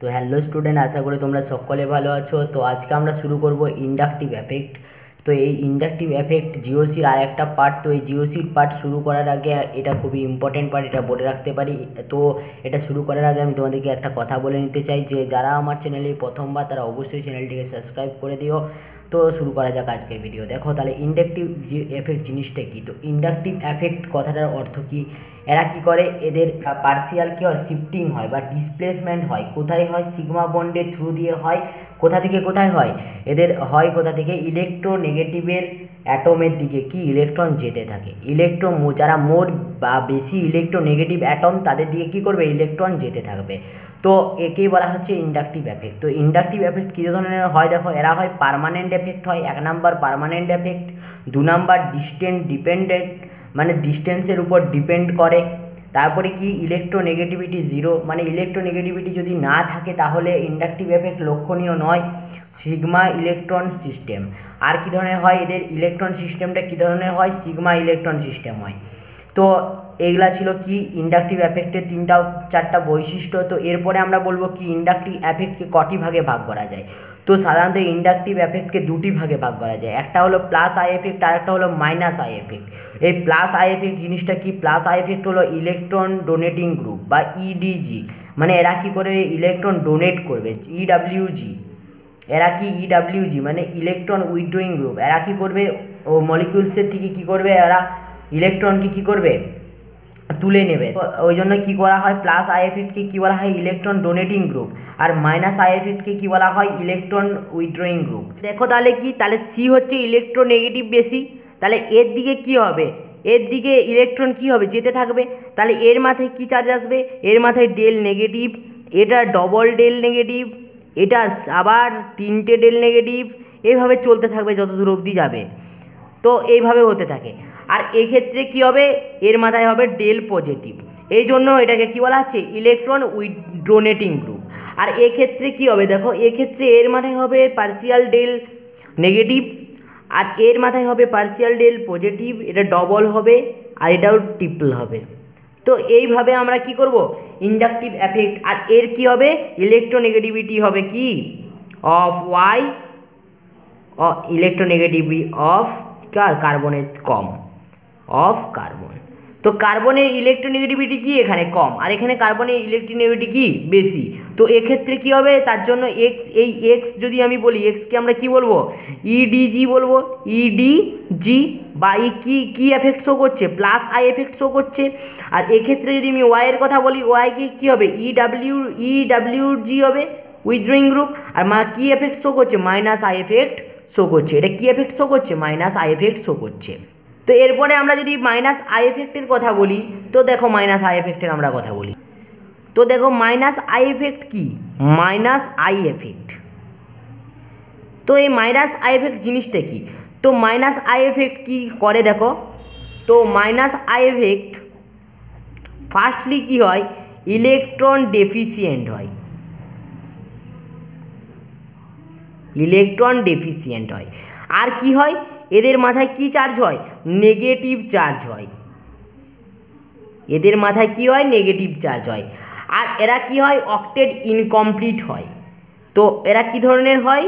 তো hello student, আশা করি তোমরা সকলে ভালো আছো। তো আজকে আমরা শুরু করব ইন্ডাকটিভ এফেক্ট। তো এই ইন্ডাকটিভ এফেক্ট জিওসির আর একটা পার্ট। তো এই জিওসির পার্ট শুরু করার আগে এটা খুবই ইম্পর্টেন্ট পার্ট, এটা বলে রাখতে পারি। তো এটা শুরু করার আগে আমি তোমাদেরকে একটা কথা বলে নিতে চাই যে যারা আমার চ্যানেলে প্রথমবার তারা অবশ্যই চ্যানেলটিকে সাবস্ক্রাইব করে দিও। তো শুরু করা যাক আজকের ভিডিও। দেখো তাহলে ইন্ডাকটিভ এফেক্ট জিনিসটা কী। তো ইন্ডাকটিভ এফেক্ট কথাটার অর্থ কী, এরা কি করে, এদের পার্সিয়াল কি হয়, শিফটিং হয় বা ডিসপ্লেসমেন্ট হয়। কোথায় হয়? সিগমা বন্ডের থ্রু দিয়ে হয়। কোথা থেকে কোথায় হয়? এদের হয় কোথা থেকে? ইলেকট্রোনেগেটিভের অ্যাটমের দিকে কি ইলেকট্রন যেতে থাকে। যারা মোর বা বেশি ইলেকট্রোনেগেটিভ অ্যাটম তাদের দিকে কি করবে, ইলেকট্রন যেতে থাকবে। তো একেই বলা হচ্ছে ইন্ডাকটিভ এফেক্ট। তো ইন্ডাকটিভ এফেক্ট কী ধরনের হয় দেখো, এরা হয় পার্মানেন্ট এফেক্ট হয়। 1 number permanent effect, 2 number distance dependent, মানে ডিস্টেন্সের উপর ডিপেন্ড করে। তারপরে কি ইলেকট্রোনেগেটিভিটি 0, মানে ইলেকট্রোনেগেটিভিটি যদি না থাকে তাহলে ইন্ডাকটিভ এফেক্ট লক্ষণীয় নয়। Sigma electron system. আর কী ধরনের হয় এদের ইলেকট্রন সিস্টেমটা, কী ধরনের হয়? সিগমা ইলেকট্রন সিস্টেম হয়। তো এইগুলা ছিল কি ইন্ডাকটিভ এফেক্টের 3-4টা বৈশিষ্ট্য। তো এরপরে আমরা বলবো কি ইন্ডাকটিভ এফেক্টকে কটি ভাগে ভাগ করা যায়। তো সাধারণত ইন্ডাকটিভ এফেক্টকে দুটি ভাগে ভাগ করা যায়, একটা হলো প্লাস আই এফেক্ট আর একটা হলো মাইনাস আই এফেক্ট। এই প্লাস আই এফেক্ট জিনিসটা কি? প্লাস আই এফেক্ট হলো ইলেকট্রন ডোনেটিং গ্রুপ বা ইডিজি, মানে এরা কি করে ইলেকট্রন ডোনেট করবে। ইডাব্লিউজি, এরা কি ইডাব্লিউজি মানে ইলেকট্রন উইথড্রয়িং গ্রুপ, এরা কি করবে, ও মলিকিউলসের থেকে কি করবে, এরা ইলেকট্রনকে কি করবে, তুলে নেবে। ওই জন্য কী করা হয়, প্লাস আই এফেক্টকে কী বলা হয়, ইলেকট্রন ডোনেটিং গ্রুপ। আর মাইনাস আই এফেক্টকে কী বলা হয়, ইলেকট্রন উইথড্রয়িং গ্রুপ। দেখো তাহলে কি, তাহলে সি হচ্ছে ইলেকট্রোনেগেটিভ বেশি, তাহলে এর দিকে কি হবে, এর দিকে ইলেকট্রন কি হবে, যেতে থাকবে। তাহলে এর মাথায় কি চার্জ আসবে, এর মাথায় ডেল নেগেটিভ, এটা ডবল ডেল নেগেটিভ, এটা আবার 3টে ডেল নেগেটিভ, এইভাবে চলতে থাকবে যত দূর অবধি যাবে। তো এইভাবে হতে থাকে। আর এক্ষেত্রে কি হবে, এর মাথায় হবে ডেল পজিটিভ, এই জন্য এটাকে কি বলা হচ্ছে, ইলেকট্রন উইথ ডোনেটিং গ্রুপ। আর এক্ষেত্রে কি হবে দেখো, এক্ষেত্রে এর মাথায় হবে পার্সিয়াল ডেল নেগেটিভ, আর এর মাথায় হবে পার্সিয়াল ডেল পজিটিভ, এটা ডবল হবে আর এটাও ট্রিপল হবে। তো এইভাবে আমরা কি করব, ইন্ডাকটিভ এফেক্ট। আর এর কি হবে, ইলেকট্রোনেগেটিভিটি হবে কি অফ ওয়াই, ইলেকট্রোনেগেটিভিটি অফ কার্বনের কম, অফ কার্বন। তো কার্বনের ইলেকট্রোনেগেটিভিটি কি এখানে কম, আর এখানে কার্বনের ইলেকট্রোনেগেটিভিটি কি বেশি। তো এক্ষেত্রে কি হবে, তার জন্য এই এক্স যদি আমি বলি, এক্সকে আমরা কি বলবো, ইডিজি বলবো, ইডিজি। বা কি এফেক্ট শো করছে, প্লাস আই এফেক্ট শো করছে। আর এক্ষেত্রে যদি আমি ওয়াই এর কথা বলি, ওয়াইকে কী হবে, ইডাব্লিউজি হবে, উইথড্রয়িং গ্রুপ। আর কি এফেক্ট শো করছে, মাইনাস আই এফেক্ট শো করছে। এটা কি এফেক্ট শো করছে, মাইনাস আই এফেক্ট শো করছে। তো এরপরে আমরা যদি মাইনাস আই এফেক্টের কথা বলি, তো দেখো মাইনাস আই এফেক্টের আমরা কথা বলি। তো দেখো মাইনাস আই এফেক্ট কি, মাইনাস আই এফেক্ট। তো এই মাইনাস আই এফেক্ট জিনিসটা কি, তো মাইনাস আই এফেক্ট কি করে দেখো। তো মাইনাস আই এফেক্ট ফার্স্টলি কি হয়, ইলেকট্রন ডেফিসিয়েন্ট হয়, ইলেকট্রন ডেফিসিয়েন্ট হয়। আর কি হয়, এদের মাথায় কি চার্জ হয়, নেগেটিভ চার্জ হয়, এদের মাথায় কি হয়, নেগেটিভ চার্জ হয়। আর এরা কি হয়, অক্টেট ইনকমপ্লিট হয়। তো এরা কি ধরনের হয়,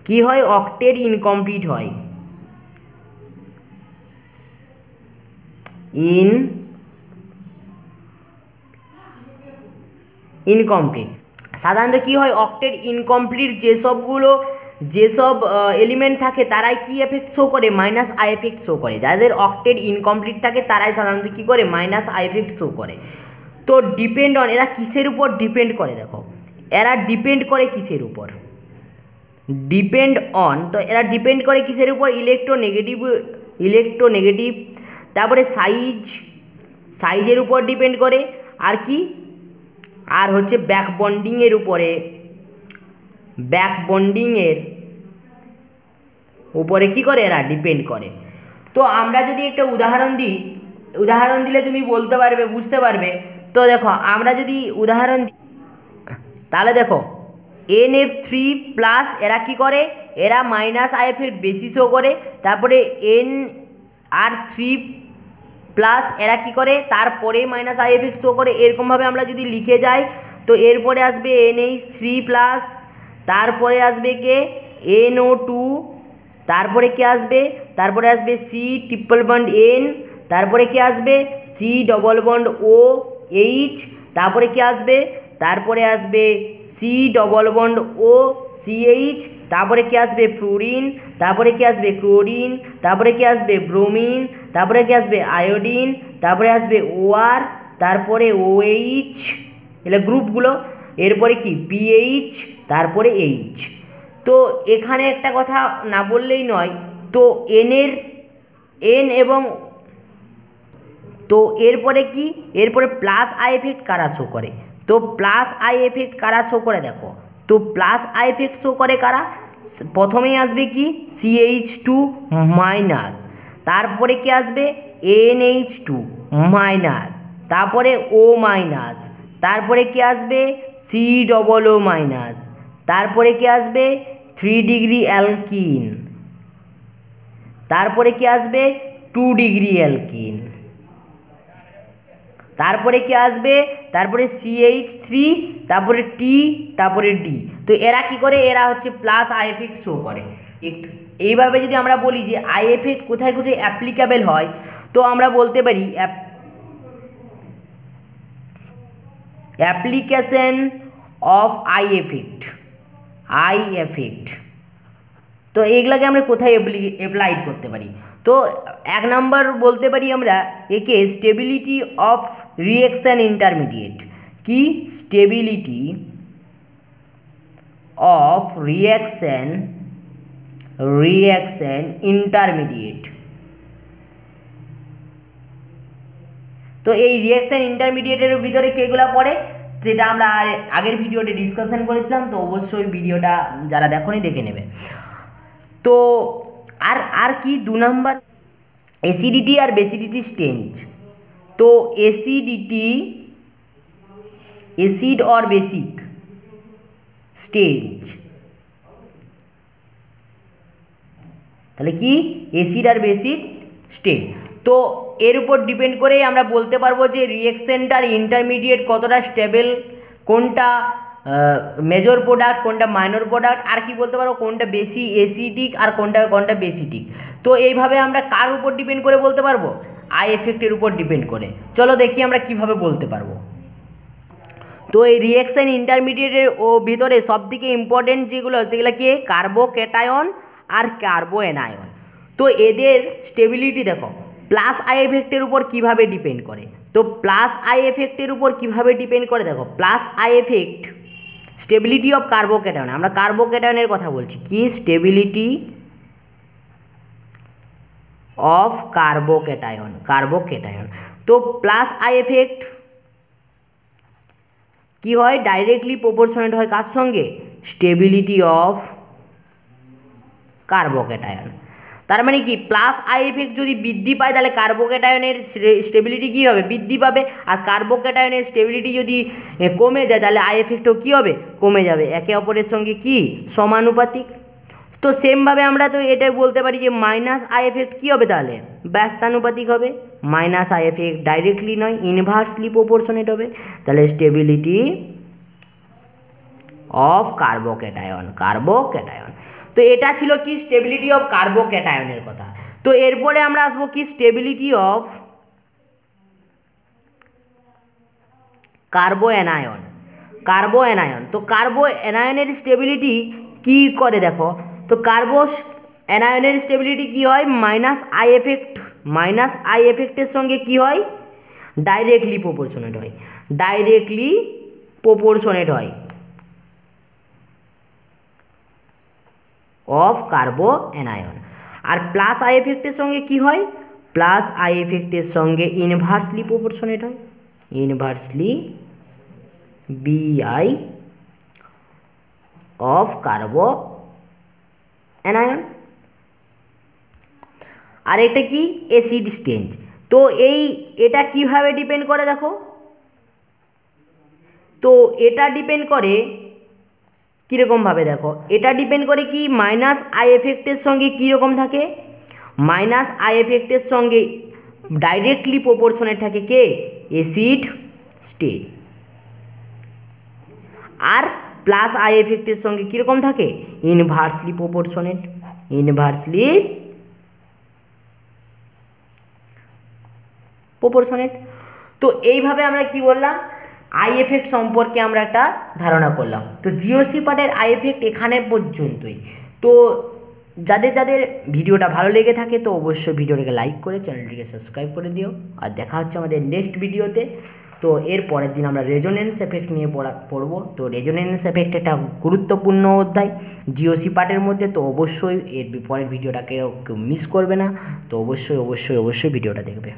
কি হয়, অক্টেট ইনকমপ্লিট হয়, ইনকমপ্লিট। সাধারণত কি হয়, অক্টেট ইনকমপ্লিট যেসব এলিমেন্ট থাকে তারাই কি এফেক্ট শো করে, মাইনাস আই এফেক্ট শো করে। যাদের অক্টেট ইনকমপ্লিট থাকে তারাই সাধারণত কী করে, মাইনাস আই এফেক্ট শো করে। তো ডিপেন্ড অন, এরা কিসের উপর ডিপেন্ড করে দেখো, এরা ডিপেন্ড করে কিসের উপর, ডিপেন্ড অন। তো এরা ডিপেন্ড করে কিসের উপর, ইলেকট্রোনেগেটিভ, তারপরে সাইজের উপর ডিপেন্ড করে। আর কি, আর হচ্ছে ব্যাক বন্ডিংয়ের উপরে, ব্যাক বন্ডিংয়ের উপরে কী করে, এরা ডিপেন্ড করে। তো আমরা যদি একটা উদাহরণ দিই, উদাহরণ দিলে তুমি বলতে পারবে, বুঝতে পারবে। তো দেখো আমরা যদি উদাহরণ দিই, তাহলে দেখো NF3+, এরা কি করে, এরা মাইনাস আই এফেক্ট বেশি শো করে। তারপরে NR3+, এরা কি করে, তারপরে মাইনাস আই এফেক্ট শো করে। এরকমভাবে আমরা যদি লিখে যাই তো এরপরে আসবে NH3+, তারপরে আসবে কে NO2, তারপরে কি আসবে, তারপরে আসবে C ট্রিপল বন্ড N, তারপরে কি আসবে C ডবল বন্ড OH, তারপরে কি আসবে, তারপরে আসবে C ডবল বন্ড OCH, তারপরে কি আসবে ফ্লুরিন, তারপরে কি আসবে ক্লোরিন, তারপরে কি আসবে ব্রোমিন, তারপরে কি আসবে আয়োডিন, তারপরে আসবে OR, তারপরে OH, এগুলো গ্রুপগুলো। এরপরে কি PH, তারপরে H। তো এখানে একটা কথা না বললেই নয়, তো N এবং তো এরপরে কি, এরপরে প্লাস আই এফেক্ট কারা শো করে, তো প্লাস আই এফেক্ট কারা শো করে দেখো, তো প্লাস আই এফেক্ট শো করে কারা, প্রথমেই আসবে কি CH2-, তারপরে কি আসবে NH2-, তারপরে O-, তারপরে কি আসবে COO-, তারপরে কি আসবে 3 ডিগ্রি অ্যালকিন, তারপরে কি আসবে 2 ডিগ্রি অ্যালকিন, তারপরে কি আসবে, তারপরে CH3, তারপরে T, তারপরে D। তো এরা কি করে, এরা হচ্ছে প্লাস আই এফেক্ট শো করে। একটু এইভাবে যদি আমরা বলি যে আই এফেক্ট কোথায় কোথায় অ্যাপ্লিকেবল হয়, তো আমরা বলতে পারি অ্যাপ্লিকেশন অফ আই এফেক্ট। তো এইগুলাকে আমরা কোথায় অ্যাপ্লাইড করতে পারি, তো 1 নম্বর বলতে পারি আমরা একে স্টেবিলিটি অফ রিঅ্যাকশন ইন্টারমিডিয়েট। কি স্টেবিলিটি অফ রিঅ্যাকশন ইন্টারমিডিয়েট। তো এই রিঅ্যাকশন ইন্টারমিডিয়েটের ভিতরে কেগুলো পড়ে সেটা আমরা আগের ভিডিওতে ডিসকাশন করেছিলাম, তো অবশ্যই ভিডিওটা যারা দেখোনি দেখে নেবে। তো আর কি 2 নম্বর অ্যাসিডিটি আর বেসিডিটি স্টেঞ্জ। তো অ্যাসিড অর বেসিক স্টেঞ্জ, তাহলে কি অ্যাসিড আর বেসিক স্টেঞ্জ। তো এর উপর ডিপেন্ড করেই আমরা বলতে পারবো যে রিঅ্যাকশনটার ইন্টারমিডিয়েট কতটা স্টেবল, কোনটা মেজর প্রোডাক্ট, কোনটা মাইনর প্রোডাক্ট, আর কি বলতে পারবো কোনটা বেশি অ্যাসিডিক আর কোনটা বেসিডিক। তো এইভাবে আমরা কার উপর ডিপেন্ড করে বলতে পারবো, আই এফেক্টের উপর ডিপেন্ড করে। চলো দেখি আমরা কিভাবে বলতে পারবো। তো এই রিঅ্যাকশন ইন্টারমিডিয়েটের ভিতরে সবথেকে ইম্পর্টেন্ট যেগুলো সেগুলো কি কার্বোক্যাটায়ন আর কার্বোঅ্যানায়ন। তো এদের স্টেবিলিটি দেখো প্লাস আই এফেক্টের উপর কিভাবে ডিপেন্ড করে, তো প্লাস আই এফেক্টের উপর কিভাবে ডিপেন্ড করে দেখো, plus I effect stability of carbocation, আমরা কার্বোক্যাটায়নের কথা বলছি, কি স্টেবিলিটি অফ কার্বোক্যাটায়ন। তো প্লাস আই এফেক্ট কি হয়, ডাইরেক্টলি প্রপোর্শনেট হয় কার সঙ্গে, স্টেবিলিটি অফ কার্বোক্যাটায়ন। তার মানে কি প্লাস আই এফেক্ট যদি বৃদ্ধি পায় তাহলে কার্বোক্যাটায়নের স্টেবিলিটি কী হবে, বৃদ্ধি পাবে, আর কার্বোক্যাটায়নের স্টেবিলিটি যদি কমে যায় তাহলে আই এফেক্টও কী হবে, কমে যাবে, একে অপরের সঙ্গে কি সমানুপাতিক। তো সেমভাবে আমরা তো এটাই বলতে পারি যে মাইনাস আই এফেক্ট কী হবে, তাহলে ব্যস্তানুপাতিক হবে, মাইনাস আই এফেক্ট ডাইরেক্টলি নয় ইনভার্সলি প্রপোর্শনেট হবে, তাহলে স্টেবিলিটি অফ কার্বোক্যাটায়ন। তো এটা ছিল কি স্টেবিলিটি অফ কার্বোক্যাটায়নের কথা। তো এরপরে আমরা আসবো কি স্টেবিলিটি অফ কার্বোঅ্যানায়ন। তো কার্বোঅ্যানায়নের স্টেবিলিটি কি করে দেখো, তো কার্বোঅ্যানায়নের স্টেবিলিটি কি হয়, মাইনাস আই এফেক্টের সঙ্গে কি হয়, ডাইরেক্টলি প্রপোর্শনেট হয় অফ কার্বোঅ্যানায়ন। আর প্লাস আই এফেক্টের সঙ্গে কি হয়, প্লাস আই এফেক্টের সঙ্গে ইনভার্সলি প্রপোর্শনেট হয়, ইনভার্সলি BI অফ কার্বোঅ্যানায়ন। আর এটা কি অ্যাসিড স্টেঞ্জ। তো এটা কিভাবে ডিপেন্ড করে দেখো, তো এটা ডিপেন্ড করে কীরকমভাবে দেখো, এটা ডিপেন্ড করে কি মাইনাস আই এফেক্টের সঙ্গে কীরকম থাকে, মাইনাস আই এফেক্টের সঙ্গে ডাইরেক্টলি প্রপোর্শনেট থাকে কে, অ্যাসিড স্টেজ। আর প্লাস আই এফেক্টের সঙ্গে কীরকম থাকে, ইনভার্সলি প্রপোর্শনেট, ইনভার্সলি প্রপোর্শনেট। তো এইভাবে আমরা কি বললাম, আই এফেক্ট সম্পর্কে আমরা একটা ধারণা করলাম। তো জিওসি পার্টের আই এফেক্ট এখানে পর্যন্তই। তো যাদের যাদের ভিডিওটা ভালো লেগে থাকে তো অবশ্যই ভিডিওটাকে লাইক করে চ্যানেলটিকে সাবস্ক্রাইব করে দিও। আর দেখা হচ্ছে আমাদের নেক্সট ভিডিওতে। তো এর পরের দিন আমরা রেজোনেন্স এফেক্ট নিয়ে পড়বো। তো রেজোনেন্স এফেক্ট একটা গুরুত্বপূর্ণ অধ্যায় জিওসি পার্টের মধ্যে। তো অবশ্যই এর পরের ভিডিওটাকে কেউ মিস করবে না। তো অবশ্যই অবশ্যই অবশ্যই ভিডিওটা দেখবে।